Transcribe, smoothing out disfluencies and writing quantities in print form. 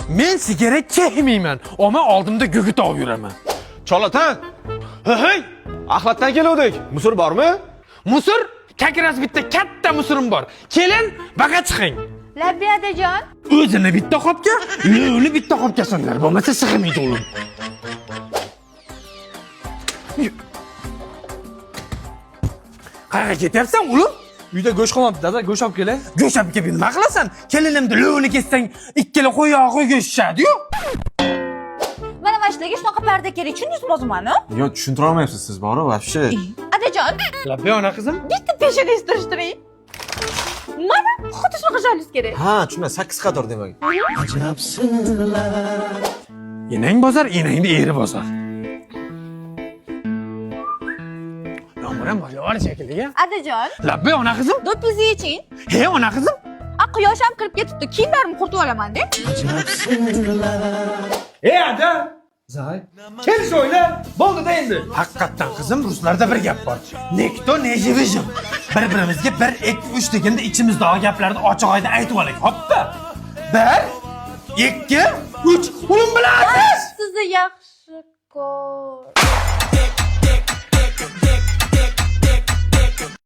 Men sigara chekmayman, ama oldimda gugurt olib yuraman. Cholatan! Hey! Axlatdan keluvdik. Musor bormi? Musor? Kakras bitta katta musurim bor. Kelin, baqa chiqing. Labbi adajon. O'zini bitta qopga, lo'ni bitta qopga solinglar. Bo'lmasa sig'maydi o'g'lim. Qayerga ketyapsan, o'g'lim? Uyda go'sht qolmabdi, dada, go'sht olib kelay. Go'sht olib kelib nima qilasan? Kelinimni lo'ni kessang, ikkala qo'yog'i go'shtadi-yu. Mana mashinaga shunaqa parda kerak, tushundingizmi o'zimni? Yo, tushuntira olmayapsiz siz, bori, вообще. Adajon, Labbi ona qizim. bitta peshanangizni surishtiring. Mana xuddi shunaqa joyingiz kerak. Ha, tushuna 8 qator demak. Enang bozor, enangni eri bozor. Yomg'ir boshlar shekilli. Adajon, Labbi ona qizim. do'ppizni yeching. He ona qizim. Quyosh ham kirib ketibdi. Kiyimlarimni quritib olaman-da. Ey ada! Zay. Kel sho'yla. Bo'ldi-da endi. Haqiqatdan qizim, ruslarda bir gap bor. Nekto ne jivijim. Bir-birimizga 1 2 3 deganda ichimizdagi gaplarni ochiq oyda aytib olaylik. Hoppa. 1 2 3 Ulim bilasiz. Sizni yaxshi ko'r.